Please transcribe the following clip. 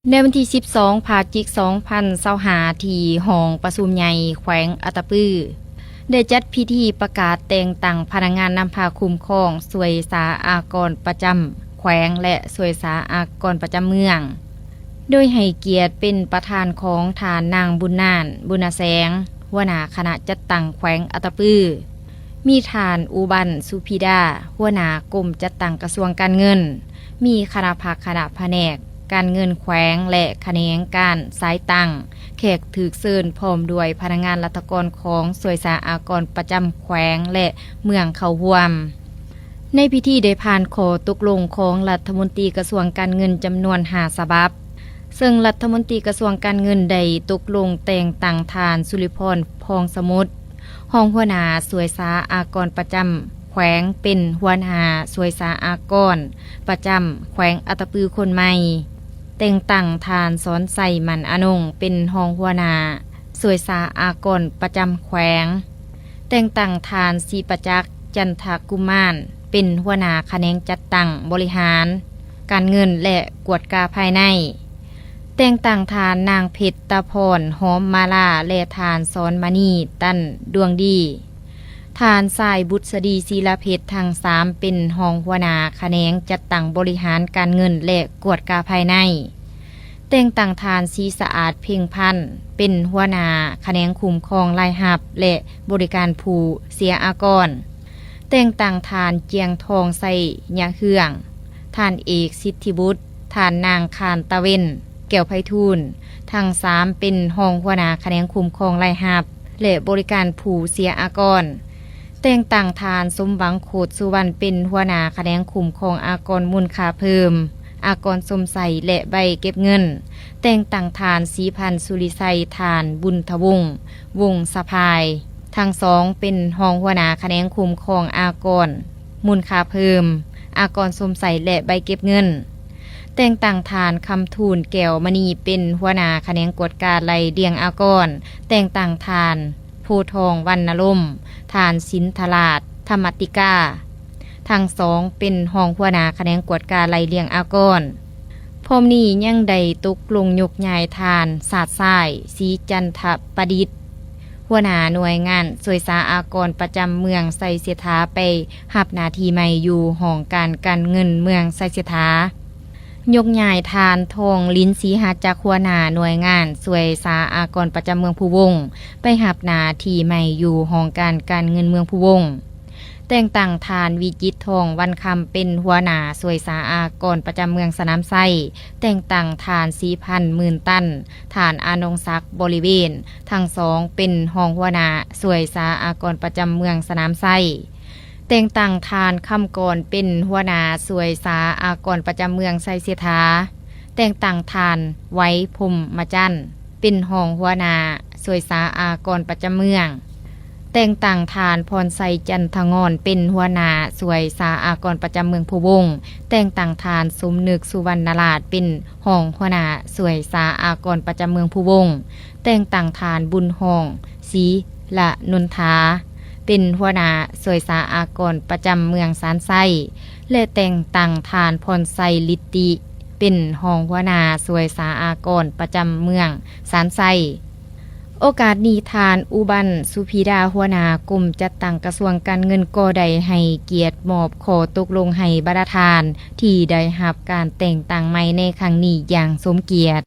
ในวันที่12 พฤศจิกายน 2025ที่ห้องประชุมใหญ่แขวงอัตตปือได้จัดพิธีประกาศแต่งตั้งพนักงานนำพาคุ้มครองสวยสาอากรประจำแขวงและสวยสาอากรประจำเมืองโดยให้เกียรติเป็นประธานของฐานนางบุญนานบุญแสงหัวหน้าคณะจัดตั้งแขวงอัตตปือมีฐานอุบันสุพิดาหัวหน้ากรมจัดตั้งกระทรวงการเงินมีคณะภาคคณะแผนกการเงินแขวงและแขนงการสายตั้งแขกถือเชิญพร้อมด้วยพนักงานรัฐกรของสวยสาอากรประจำแขวงและเมืองเข้าร่วมในพิธีได้ผ่านขอตกลงของรัฐมนตรีกระทรวงการเงินจำนวน5ฉบับซึ่งรัฐมนตรีกระทรวงการเงินได้ตกลงแต่งตั้งทานสุริพรพองสมุทรห้องหัวหน้าสวยสาอากรประจำแขวงเป็นหัวหน้าสวยสาอากรประจำแขวงอัตตปือคนใหม่แต่งตั้งทานสอนใส่มันอนงเป็นรองหัวหน้าสวยสาอากรประจำแขวงแต่งตั้งทานศรีประจักษ์จันทกุมารเป็นหัวหน้าแขนงจัดตั้งบริหารการเงินและกวดกาภายในแต่งตั้งทานนางเพชรตาพรหอมมาลาและทานสอนมณีตั้นดวงดีทานสายบุษดีศิลาเพชรทั้ง3เป็นรองหัวหน้าแขนงจัดตั้งบริหารการเงินและกวดกาภายในแต่งตั้งทานศรีสะอาดเพ่งพันธ์เป็นหัวหน้าแขนงคุ้มครองรายหับและบริการผู้เสียอากรแต่งตั้งทานเจียงทองใส่ยะเฮืองทานเอกสิทธิบุตรทานนางคานตะเวนแก้วไพฑูรย์ทั้ง3เป็นรองหัวหน้าแขนงคุ้มครองรายหับและบริการผู้เสียอากรแต่งตั้งทานสมหวังโคตรสุวรรณเป็นหัวหน้าแขนงคุ้มครองอากรมูลค่าเพิ่มอากรสมใสและใบเก็บเงินแต่งตั้งทานศรีพันธ์สุริไซทานบุญทวงศ์วงสะพายทั้ง2เป็นรองหัวหน้าแขนงคุ้มครองอากรมูลค่าเพิ่มอากรสมใสและใบเก็บเงินแต่งตั้งทานคำทูลแก้วมณีเป็นหัวหน้าแขนงกวดการไล่เลียงอากรแต่งตั้งทานโพทองวรรณร่มทานสินทราชธรรมติกาทั้ง2เป็นรองหัวหน้าแขนงกวดการไล่เลียงอากรพร้อมนี้ยังได้ตกลงยกย้ายทานศาสตร์ทรายศรีจันทประดิษฐ์หัวหน้าหน่วยงานสวยสาอากรประจำเมืองไสเสถาไปรับหน้าที่ใหม่อยู่ห้องการเงินเมืองไสเสถายกย้ายทานทองลิ้นสีหัดจากหัวหน้าหน่วยงานสวยสาอากรประจำเมืองภูวงไปรับหน้าที่ใหม่อยู่ห้องการเงินเมืองภูวงแต่งตั้งทานวิจิตรทองวันคำเป็นหัวหน้าสวยสาอากรประจำเมืองสนามไส้แต่งตั้งทานศรีพันธ์หมื่นตันทานอานงศักดิ์บริเวณทั้ง2เป็นรองหัวหน้าสวยสาอากรประจำเมืองสนามไส้แต่งตั้งทานคำกรเป็นหัวหน้าสวยสาอากรประจำเมืองไสเสถาแต่งตั้งทานไว้พรหมจันทร์เป็นรองหัวหน้าสวยสาอากรประจำเมืองแต่งตั้งทานพรไซจันทงอนเป็นหัวหน้าสวยสาอากรประจำเมืองภูวงแต่งตั้งทานสมนึกสุวรรณราชเป็นรองหัวหน้าสวยสาอากรประจำเมืองภูวงแต่งตั้งทานบุญห้องศรีละนนทาเป็นหัวหน้าสวยสาอากรประจำเมืองสานไส้และแต่งตั้งทานพรไซลิตติเป็นรองหัวหน้าสวยสาอากรประจำเมืองสานไส้โอกาสนี้ทานอุบันสุพิดาหัวหน้ากรมจัดตั้งกระทรวงการเงินก็ได้ให้เกียรติมอบขอตกลงให้บรรทานที่ได้รับการแต่งตั้งใหม่ในครั้งนี้อย่างสมเกียรติ